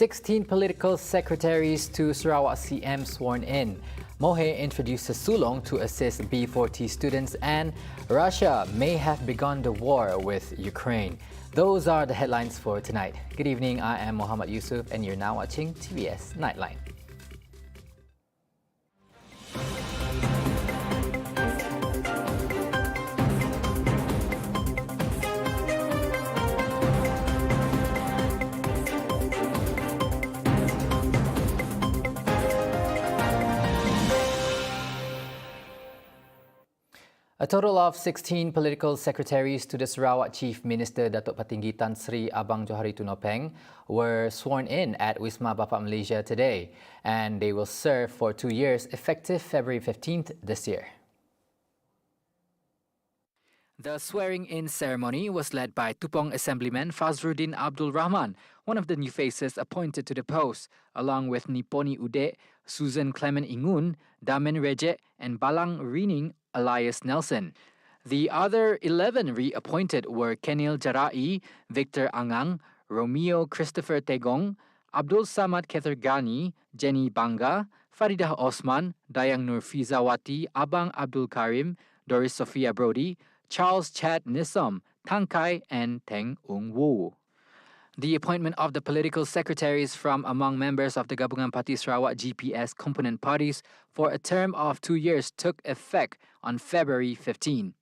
16 political secretaries to Sarawak CM sworn in. MOHE introduces SULUNG to assist B40 students, and Russia may have begun the war with Ukraine. Those are the headlines for tonight. Good evening, I am Muhammad Yusuf and you're now watching TVS Nightline. A total of 16 political secretaries to the Sarawak Chief Minister Datuk Patinggi Tan Sri Abang Johari Tunopeng were sworn in at Wisma Bapak Malaysia today, and they will serve for 2 years effective February 15th this year. The swearing-in ceremony was led by Tupong Assemblyman Fazruddin Abdul Rahman, one of the new faces appointed to the post, along with Niponi Ude, Susan Clement Ingun, Damen Rejek and Balang Rining Elias Nelson. The other 11 reappointed were Kenil Jarai, Victor Angang, Romeo Christopher Tegong, Abdul Samad Kethergani, Jenny Bangga, Faridah Osman, Dayang Nurfizawati, Abang Abdul Karim, Doris Sophia Brody, Charles Chad Nisom, Tangkai and Teng Ung Wu. The appointment of the political secretaries from among members of the Gabungan Parti Sarawak GPS component parties for a term of 2 years took effect on February 15.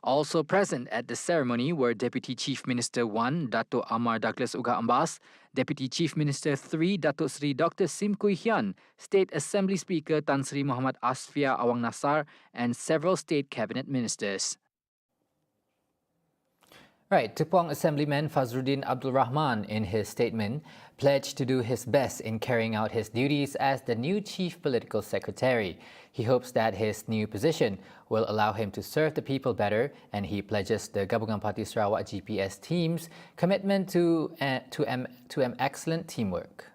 Also present at the ceremony were Deputy Chief Minister 1, Dato' Amar Douglas Uga Ambas, Deputy Chief Minister 3, Dato' Sri Dr. Sim Kui Hian, State Assembly Speaker Tan Sri Muhammad Asfia Awang Nasar, and several state cabinet ministers. Right, Tupong Assemblyman Fazruddin Abdul Rahman, in his statement, pledged to do his best in carrying out his duties as the new Chief Political Secretary. He hopes that his new position will allow him to serve the people better, and he pledges the Gabungan Parti Sarawak GPS team's commitment to excellent teamwork.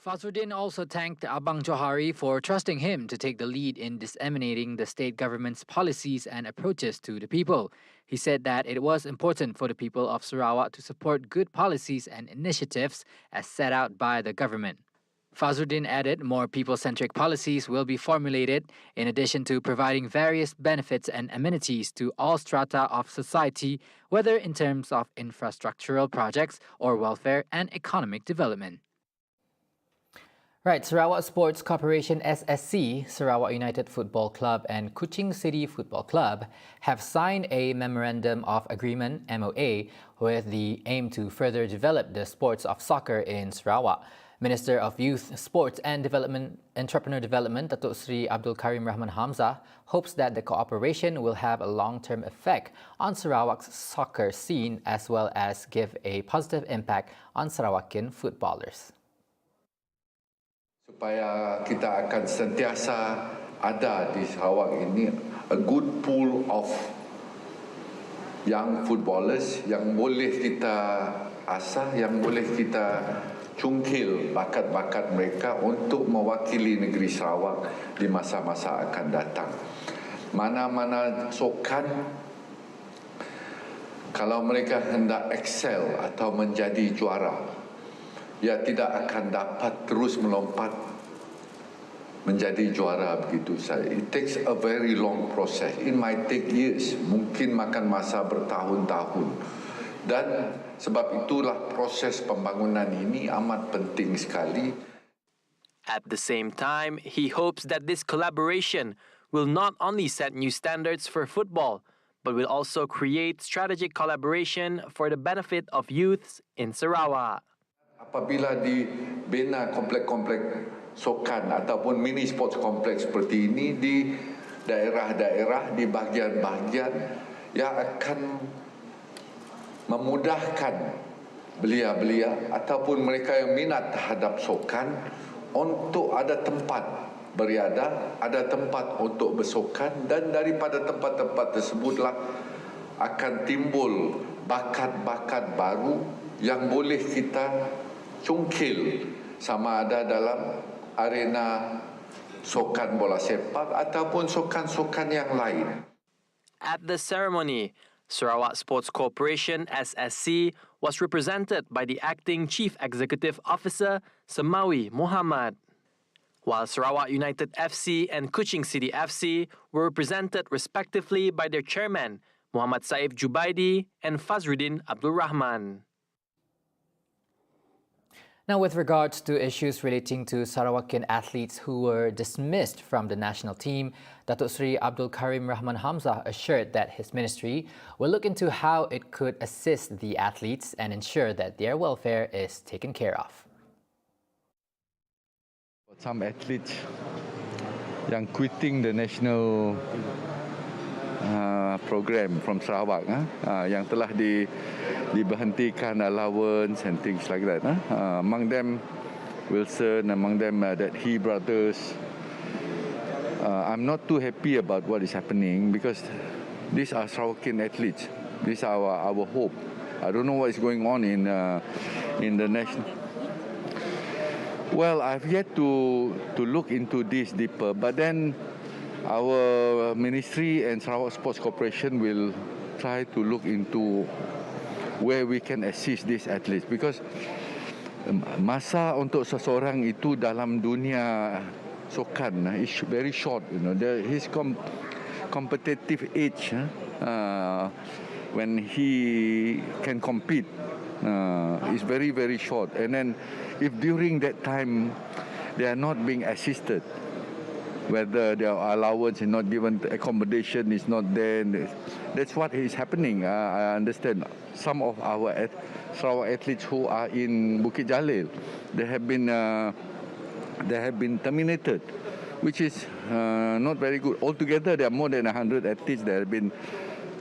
Fazruddin also thanked Abang Johari for trusting him to take the lead in disseminating the state government's policies and approaches to the people. He said that it was important for the people of Sarawak to support good policies and initiatives as set out by the government. Fazruddin added more people-centric policies will be formulated in addition to providing various benefits and amenities to all strata of society, whether in terms of infrastructural projects or welfare and economic development. Right, Sarawak Sports Corporation SSC, Sarawak United Football Club and Kuching City Football Club have signed a Memorandum of Agreement MOA with the aim to further develop the sports of soccer in Sarawak. Minister of Youth, Sports and Entrepreneur Development, Datuk Sri Abdul Karim Rahman Hamzah, hopes that the cooperation will have a long-term effect on Sarawak's soccer scene as well as give a positive impact on Sarawakian footballers. Supaya kita akan sentiasa ada di Sarawak ini a good pool of young footballers yang boleh kita asah, yang boleh kita cungkil bakat-bakat mereka untuk mewakili negeri Sarawak di masa-masa akan datang. Mana-mana sukan, kalau mereka hendak excel atau menjadi juara, ia tidak akan dapat terus melompat menjadi juara begitu saja. It takes a very long process. It might take years, mungkin makan masa bertahun-tahun. Dan sebab itulah proses pembangunan ini amat penting sekali. At the same time, he hopes that this collaboration will not only set new standards for football, but will also create strategic collaboration for the benefit of youths in Sarawak. Apabila dibina komplek-komplek sokan ataupun mini sports kompleks seperti ini di daerah-daerah, di bahagian-bahagian yang akan memudahkan belia-belia ataupun mereka yang minat terhadap sokan untuk ada tempat beriadah, ada tempat untuk bersokan, dan daripada tempat-tempat tersebutlah akan timbul bakat-bakat baru yang boleh kita cungkil sama ada dalam arena sokan bola sepak ataupun sokan-sokan yang lain. At the ceremony, Sarawak Sports Corporation SSC was represented by the acting Chief Executive Officer, Semawi Muhammad, while Sarawak United FC and Kuching City FC were represented respectively by their chairman, Muhammad Saif Jubaidi and Fazruddin Abdul Rahman. Now, with regards to issues relating to Sarawakian athletes who were dismissed from the national team, Datuk Seri Abdul Karim Rahman Hamzah assured that his ministry will look into how it could assist the athletes and ensure that their welfare is taken care of. Some athletes yang quitting the national program from Sarawak, yang telah diberhentikan allowance and things like that. Among them, Wilson, among them that he brothers. I'm not too happy about what is happening because these are Sarawakian athletes. These are our hope. I don't know what is going on in the national. Well, I've yet to look into this deeper, but then our ministry and Sarawak Sports Corporation will try to look into where we can assist these athletes because masa untuk seseorang itu dalam dunia sukan is very short, you know. His competitive age when he can compete is very, very short, and then if during that time they are not being assisted, whether their allowance is not given, accommodation is not there, that's what is happening. I understand some of our Sarawak athletes who are in Bukit Jalil, they have been terminated, which is not very good. Altogether, there are more than 100 athletes that have been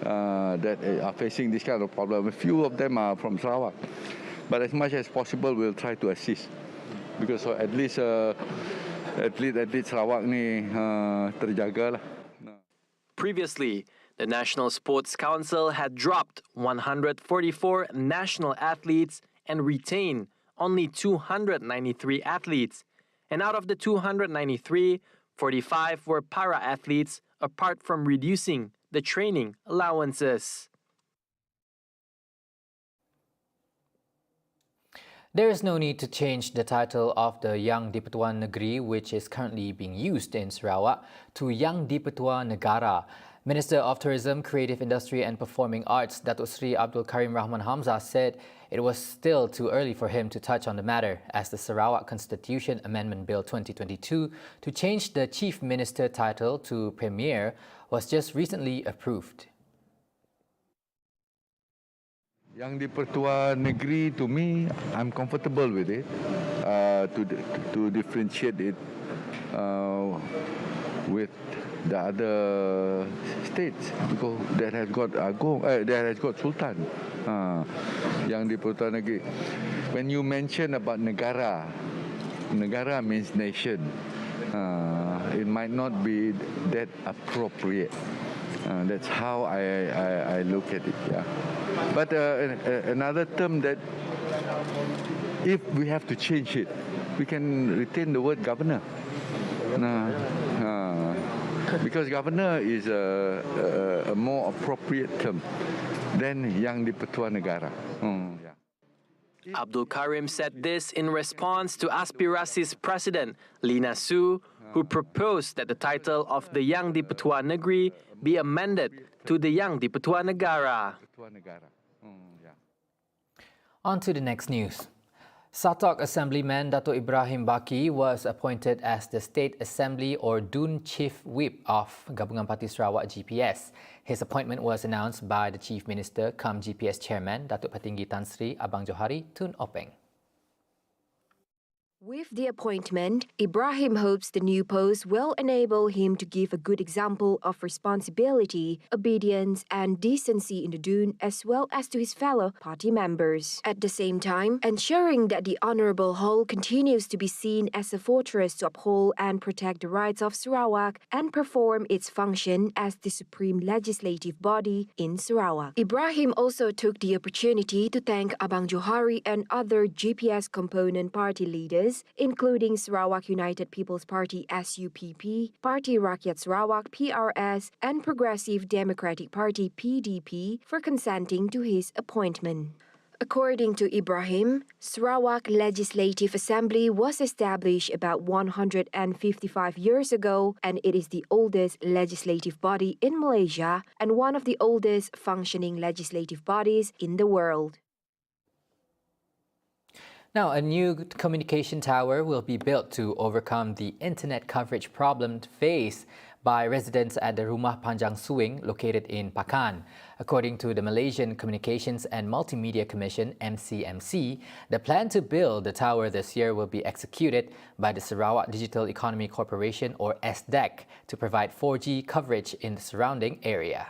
that are facing this kind of problem. A few of them are from Sarawak, but as much as possible, we'll try to assist because at least atlet Sarawak ni terjaga lah. Previously, the National Sports Council had dropped 144 national athletes and retained only 293 athletes. And out of the 293, 45 were para-athletes, apart from reducing the training allowances. There is no need to change the title of the Yang di-Pertuan Negeri, which is currently being used in Sarawak, to Yang di-Pertua Negara. Minister of Tourism, Creative Industry and Performing Arts, Datuk Seri Abdul Karim Rahman Hamzah, said it was still too early for him to touch on the matter, as the Sarawak Constitution Amendment Bill 2022 to change the Chief Minister title to Premier was just recently approved. Yang di-Pertua Negeri, to me, I'm comfortable with it, to differentiate it with the other states because that has got that has got Sultan. Yang di-Pertua Negeri. When you mention about negara means nation. It might not be that appropriate. That's how I look at it. Yeah. But another term that if we have to change it, we can retain the word governor. Because governor is a more appropriate term than Yang di-Pertua Negara. Yeah. Abdul Karim said this in response to Aspirasi's president, Lina Su, who proposed that the title of the Yang di-Pertua Negeri be amended to the Yang di-Pertua Negara. On to the next news. Satok Assemblyman Dato' Ibrahim Baki was appointed as the State Assembly or DUN Chief Whip of Gabungan Parti Sarawak GPS. His appointment was announced by the Chief Minister cum GPS Chairman Datuk Petinggi Tan Sri Abang Johari Tun Openg. With the appointment, Ibrahim hopes the new post will enable him to give a good example of responsibility, obedience and decency in the DUN as well as to his fellow party members. At the same time, ensuring that the Honourable Hall continues to be seen as a fortress to uphold and protect the rights of Sarawak and perform its function as the supreme legislative body in Sarawak. Ibrahim also took the opportunity to thank Abang Johari and other GPS component party leaders, including Sarawak United People's Party SUPP, Parti Rakyat Sarawak PRS, and Progressive Democratic Party PDP for consenting to his appointment. According to Ibrahim, Sarawak Legislative Assembly was established about 155 years ago, and it is the oldest legislative body in Malaysia and one of the oldest functioning legislative bodies in the world. Now, a new communication tower will be built to overcome the internet coverage problem faced by residents at the Rumah Panjang Suing located in Pakan. According to the Malaysian Communications and Multimedia Commission, MCMC, the plan to build the tower this year will be executed by the Sarawak Digital Economy Corporation, or SDEC, to provide 4G coverage in the surrounding area.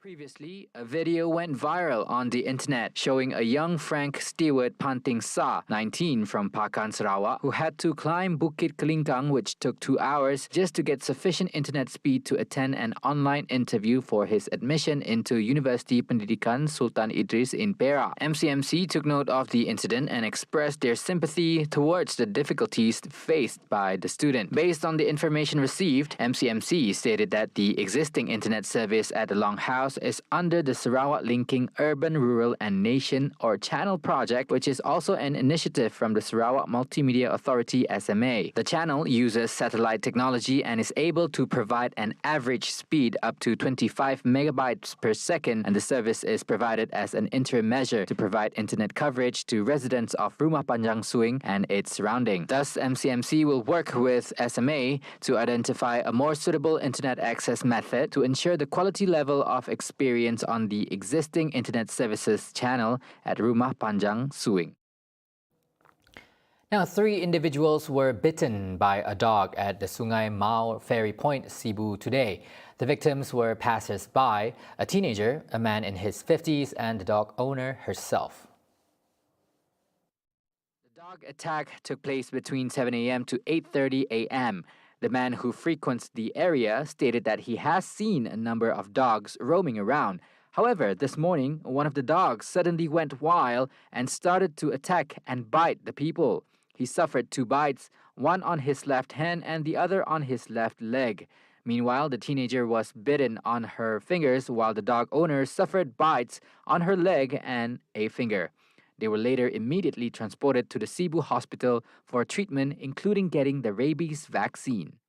Previously, a video went viral on the internet showing a young Frank Stewart Panting Sa, 19, from Pakan, Sarawak, who had to climb Bukit Kelingkang, which took 2 hours just to get sufficient internet speed to attend an online interview for his admission into University Pendidikan Sultan Idris in Perak. MCMC took note of the incident and expressed their sympathy towards the difficulties faced by the student. Based on the information received, MCMC stated that the existing internet service at the Longhouse is under the Sarawak Linking Urban, Rural and Nation, or Channel project, which is also an initiative from the Sarawak Multimedia Authority SMA. The channel uses satellite technology and is able to provide an average speed up to 25 megabytes per second, and the service is provided as an interim measure to provide internet coverage to residents of Rumah Panjang Suing and its surrounding. Thus, MCMC will work with SMA to identify a more suitable internet access method to ensure the quality level of experience on the existing internet services channel at Rumah Panjang Suing. Now, 3 individuals were bitten by a dog at the Sungai Mau Ferry Point, Cebu today. The victims were passers-by, a teenager, a man in his 50s, and the dog owner herself. The dog attack took place between 7 a.m. to 8:30 a.m. The man who frequents the area stated that he has seen a number of dogs roaming around. However, this morning, one of the dogs suddenly went wild and started to attack and bite the people. He suffered 2 bites, one on his left hand and the other on his left leg. Meanwhile, the teenager was bitten on her fingers, while the dog owner suffered bites on her leg and a finger. They were later immediately transported to the Cebu hospital for treatment, including getting the rabies vaccine.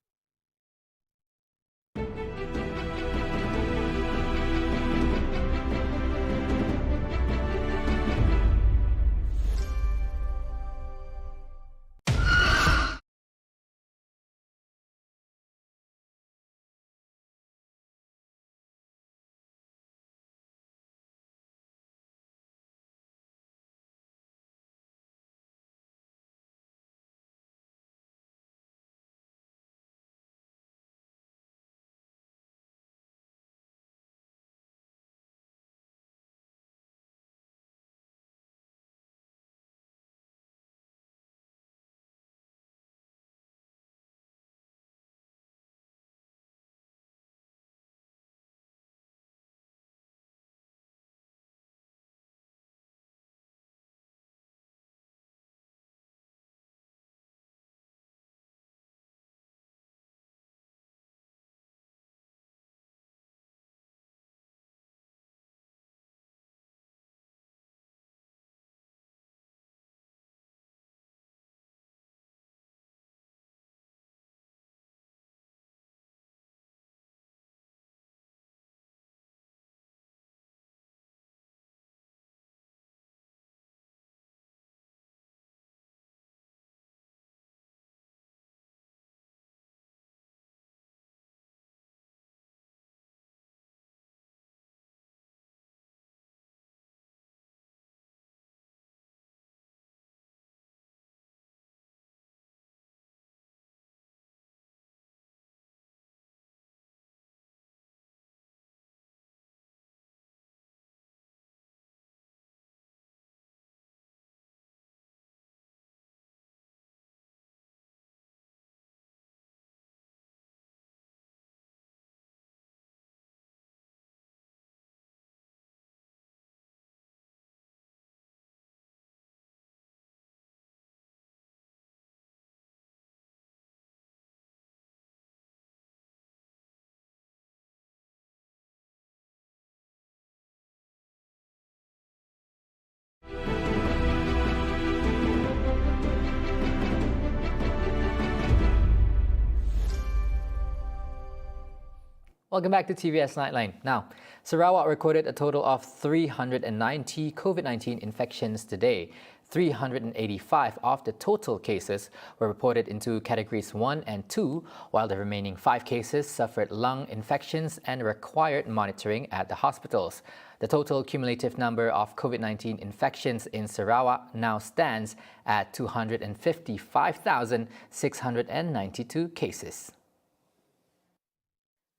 Welcome back to TVS Nightline. Now, Sarawak recorded a total of 390 COVID-19 infections today. 385 of the total cases were reported into categories 1 and 2, while the remaining 5 cases suffered lung infections and required monitoring at the hospitals. The total cumulative number of COVID-19 infections in Sarawak now stands at 255,692 cases.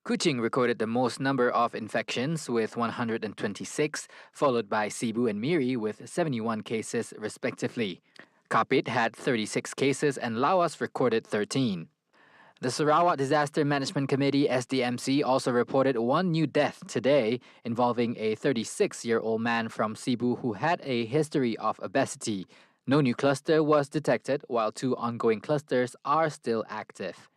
Kuching recorded the most number of infections with 126, followed by Cebu and Miri with 71 cases respectively. Kapit had 36 cases and Lawas recorded 13. The Sarawak Disaster Management Committee SDMC also reported one new death today involving a 36-year-old man from Cebu who had a history of obesity. No new cluster was detected, while 2 ongoing clusters are still active.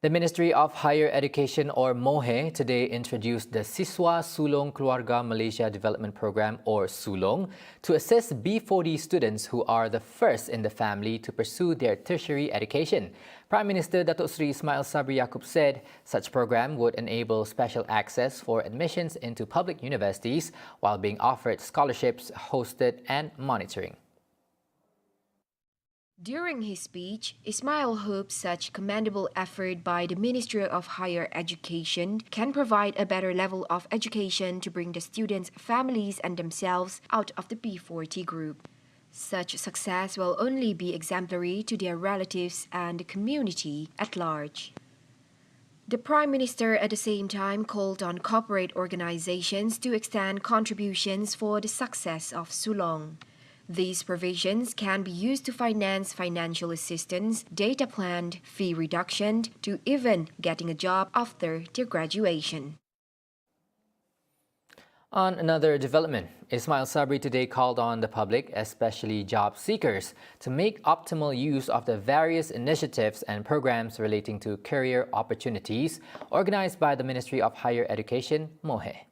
The Ministry of Higher Education, or MOHE, today introduced the Siswa Sulung Keluarga Malaysia Development Program, or SULUNG, to assist B40 students who are the first in the family to pursue their tertiary education. Prime Minister Datuk Seri Ismail Sabri Yaakob said such program would enable special access for admissions into public universities while being offered scholarships, hosted and monitoring. During his speech, Ismail hopes such commendable effort by the Ministry of Higher Education can provide a better level of education to bring the students' families and themselves out of the B40 group. Such success will only be exemplary to their relatives and the community at large. The Prime Minister at the same time called on corporate organizations to extend contributions for the success of SULUNG. These provisions can be used to finance financial assistance, data plan, fee reduction, to even getting a job after their graduation. On another development, Ismail Sabri today called on the public, especially job seekers, to make optimal use of the various initiatives and programs relating to career opportunities organized by the Ministry of Higher Education, MOHE.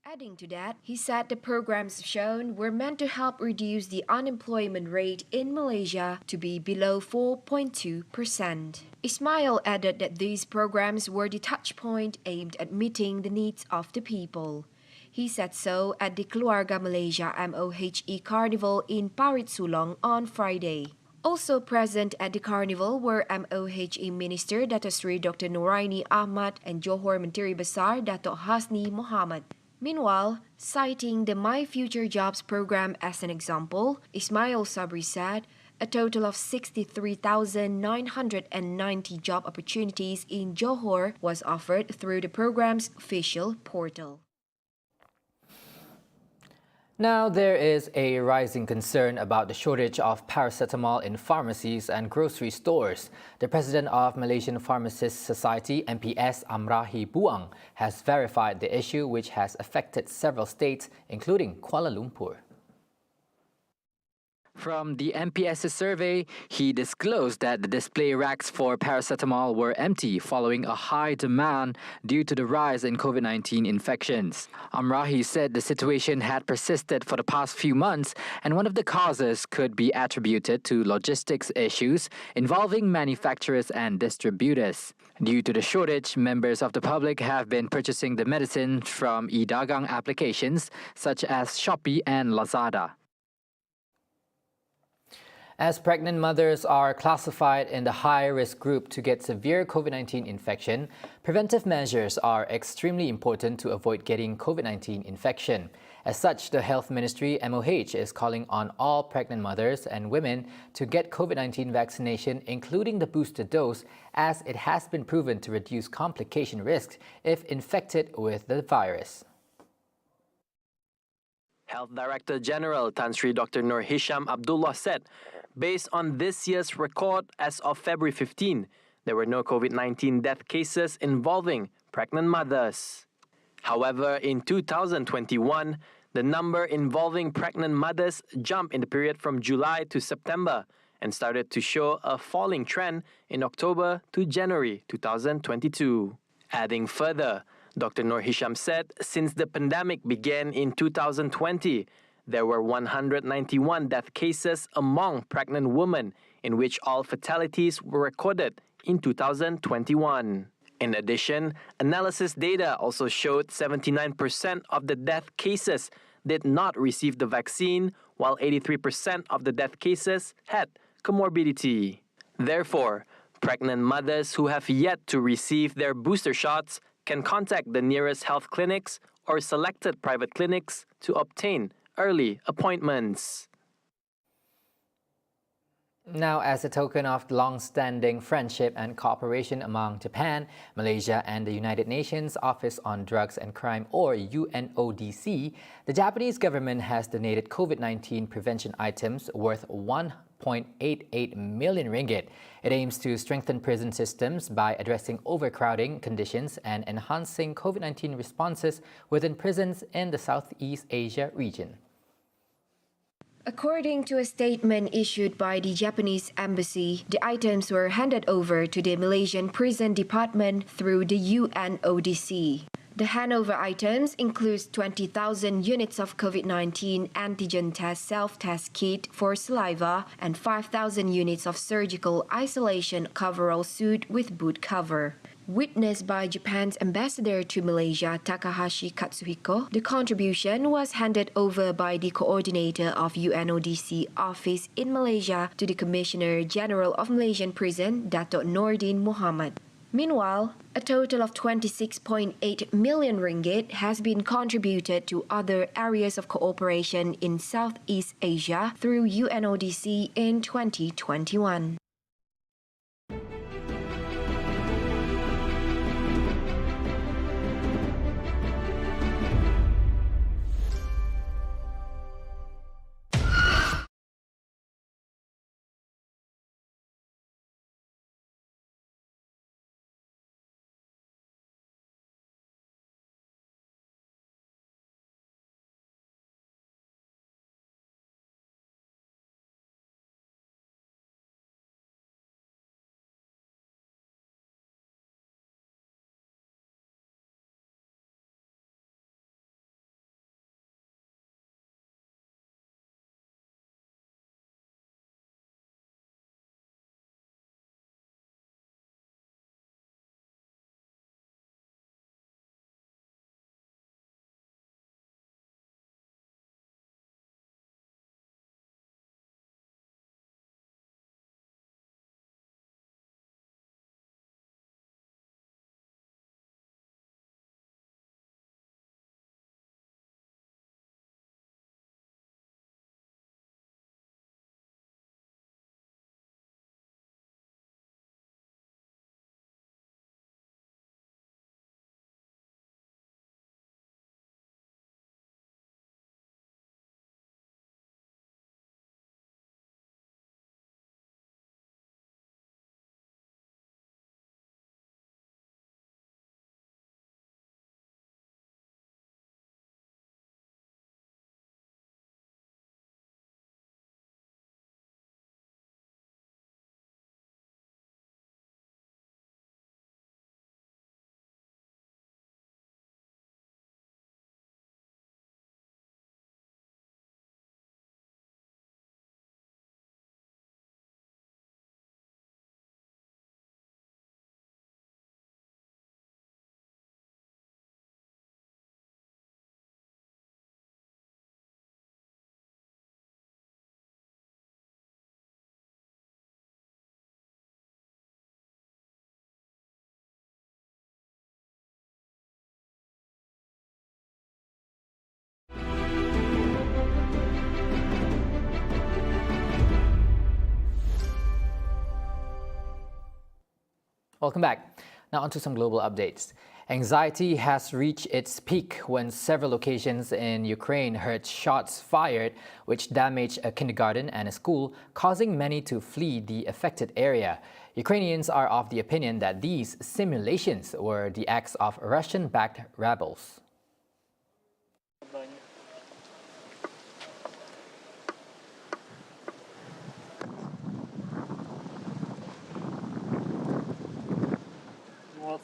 Adding to that, he said the programs shown were meant to help reduce the unemployment rate in Malaysia to be below 4.2%. Ismail added that these programs were the touchpoint aimed at meeting the needs of the people. He said so at the Keluarga Malaysia MOHE Carnival in Parit Sulong on Friday. Also present at the carnival were MOHE Minister Dato' Sri Dr. Noraini Ahmad and Johor Menteri Besar Dato' Hasni Mohamad. Meanwhile, citing the My Future Jobs program as an example, Ismail Sabri said a total of 63,990 job opportunities in Johor was offered through the program's official portal. Now, there is a rising concern about the shortage of paracetamol in pharmacies and grocery stores. The president of Malaysian Pharmacists Society, MPS Amrahi Buang, has verified the issue, which has affected several states, including Kuala Lumpur. From the MPS's survey, he disclosed that the display racks for paracetamol were empty following a high demand due to the rise in COVID-19 infections. Amrahi said the situation had persisted for the past few months, and one of the causes could be attributed to logistics issues involving manufacturers and distributors. Due to the shortage, members of the public have been purchasing the medicine from e-dagang applications such as Shopee and Lazada. As pregnant mothers are classified in the high-risk group to get severe COVID-19 infection, preventive measures are extremely important to avoid getting COVID-19 infection. As such, the Health Ministry, MOH, is calling on all pregnant mothers and women to get COVID-19 vaccination, including the booster dose, as it has been proven to reduce complication risks if infected with the virus. Health Director General Tan Sri Dr. Nur Hisham Abdullah said, based on this year's record as of February 15, there were no COVID-19 death cases involving pregnant mothers. However, in 2021, the number involving pregnant mothers jumped in the period from July to September and started to show a falling trend in October to January 2022. Adding further, Dr. Nur Hisham said since the pandemic began in 2020, there were 191 death cases among pregnant women, in which all fatalities were recorded in 2021. In addition, analysis data also showed 79% of the death cases did not receive the vaccine, while 83% of the death cases had comorbidity. Therefore, pregnant mothers who have yet to receive their booster shots can contact the nearest health clinics or selected private clinics to obtain early appointments. Now, as a token of long-standing friendship and cooperation among Japan, Malaysia and the United Nations Office on Drugs and Crime, or UNODC, the Japanese government has donated COVID-19 prevention items worth 1.88 million ringgit. It aims to strengthen prison systems by addressing overcrowding conditions and enhancing COVID-19 responses within prisons in the Southeast Asia region. According to a statement issued by the Japanese embassy, the items were handed over to the Malaysian Prison Department through the UNODC. The handover items include 20,000 units of COVID-19 antigen test self-test kit for saliva and 5,000 units of surgical isolation coverall suit with boot cover. Witnessed by Japan's ambassador to Malaysia, Takahashi Katsuhiko, the contribution was handed over by the coordinator of UNODC office in Malaysia to the Commissioner General of Malaysian Prison, Dato' Nordin Muhammad. Meanwhile, a total of 26.8 million ringgit has been contributed to other areas of cooperation in Southeast Asia through UNODC in 2021. Welcome back. Now onto some global updates. Anxiety has reached its peak when several locations in Ukraine heard shots fired which damaged a kindergarten and a school, causing many to flee the affected area. Ukrainians are of the opinion that these simulations were the acts of Russian-backed rebels.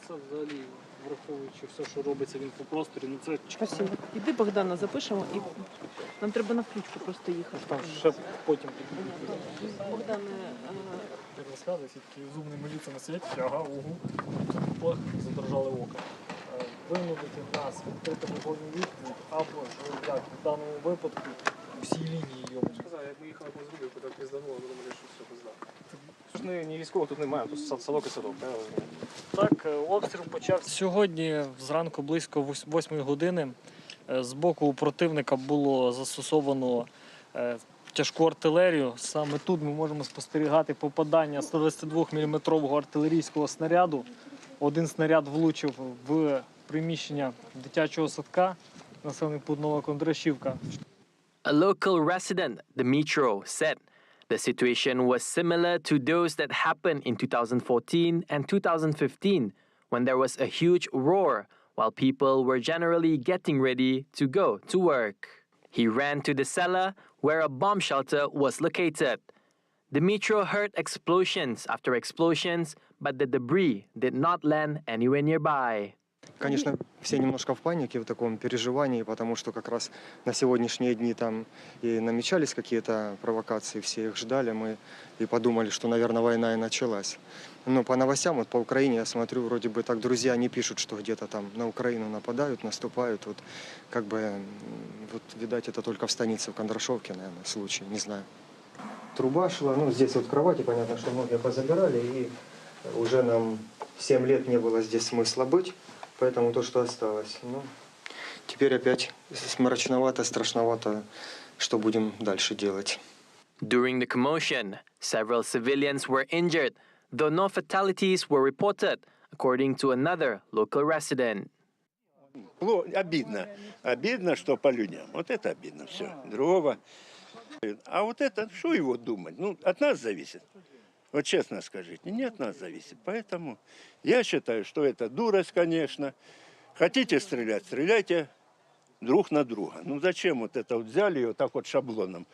Це взагалі, враховуючи все, що робиться в інфопросторі, ну це... Спасибо. Іди, Богдана, запишемо і... Нам треба на включку просто їхати. Там ще потім Богдане, як розказує, всі такі з умними лицями сидять, ага, угу, плах, задрожали ока. Винудити нас відкрити вогонь відповідь, або ж, як в даному випадку, всі лінії йому. Сказав, як ми їхали по зрубі, куди піздануло, ми думали, що все пизда. Тож не військово тут немає, тут садок і садок. Так, обстріл почався сьогодні, зранку близько 8 години. З боку противника було застосовано тяжку артилерію. Саме тут ми можемо спостерігати попадання 122 мм артилерійського снаряду. Один снаряд влучив в приміщення дитячого садка, населений пункт Нова Кондрашівка. A local resident, Dmitro, said the situation was similar to those that happened in 2014 and 2015 when there was a huge roar while people were generally getting ready to go to work. He ran to the cellar where a bomb shelter was located. Dmitro heard explosions after explosions, but the debris did not land anywhere nearby. Конечно, все немножко в панике, в таком переживании, потому что как раз на сегодняшние дни там и намечались какие-то провокации, все их ждали, мы и подумали, что, наверное, война и началась. Но по новостям, вот по Украине, я смотрю, вроде бы так друзья не пишут, что где-то там на Украину нападают, наступают. Вот как бы, вот, видать, это только в станице, в Кондрашовке, наверное, случай, не знаю. Труба шла, ну, здесь вот кровати, понятно, что многие позабирали, и уже нам 7 лет не было здесь смысла быть. Поэтому то, что осталось. Ну, теперь опять мрачновато, страшновато, что будем дальше делать. During the commotion, several civilians were injured, though no fatalities were reported, according to another local resident. Обидно. Обидно, что по людям. Вот это обидно все. Другого. А вот это, что его думать? Ну, от нас зависит. Вот честно скажите, не от нас зависит. Поэтому я считаю, что это дурость, конечно. Хотите стрелять, стреляйте друг на друга. Ну зачем вот это вот взяли и вот так вот шаблоном?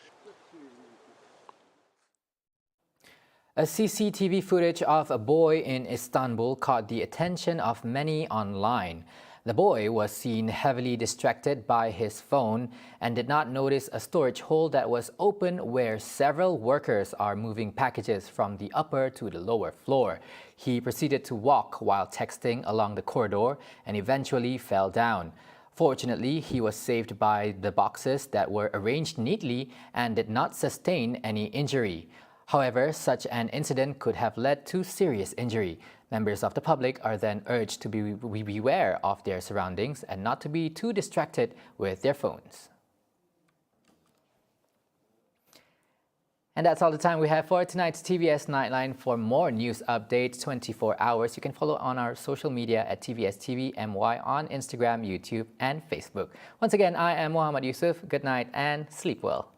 A CCTV footage of a boy in Istanbul caught the attention of many online. The boy was seen heavily distracted by his phone and did not notice a storage hole that was open where several workers are moving packages from the upper to the lower floor. He proceeded to walk while texting along the corridor and eventually fell down. Fortunately, he was saved by the boxes that were arranged neatly and did not sustain any injury. However, such an incident could have led to serious injury. Members of the public are then urged to beware of their surroundings and not to be too distracted with their phones. And that's all the time we have for tonight's TVS Nightline. For more news updates 24 hours, you can follow on our social media at TVSTVMY on Instagram, YouTube, and Facebook. Once again, I am Muhammad Yusuf. Good night and sleep well.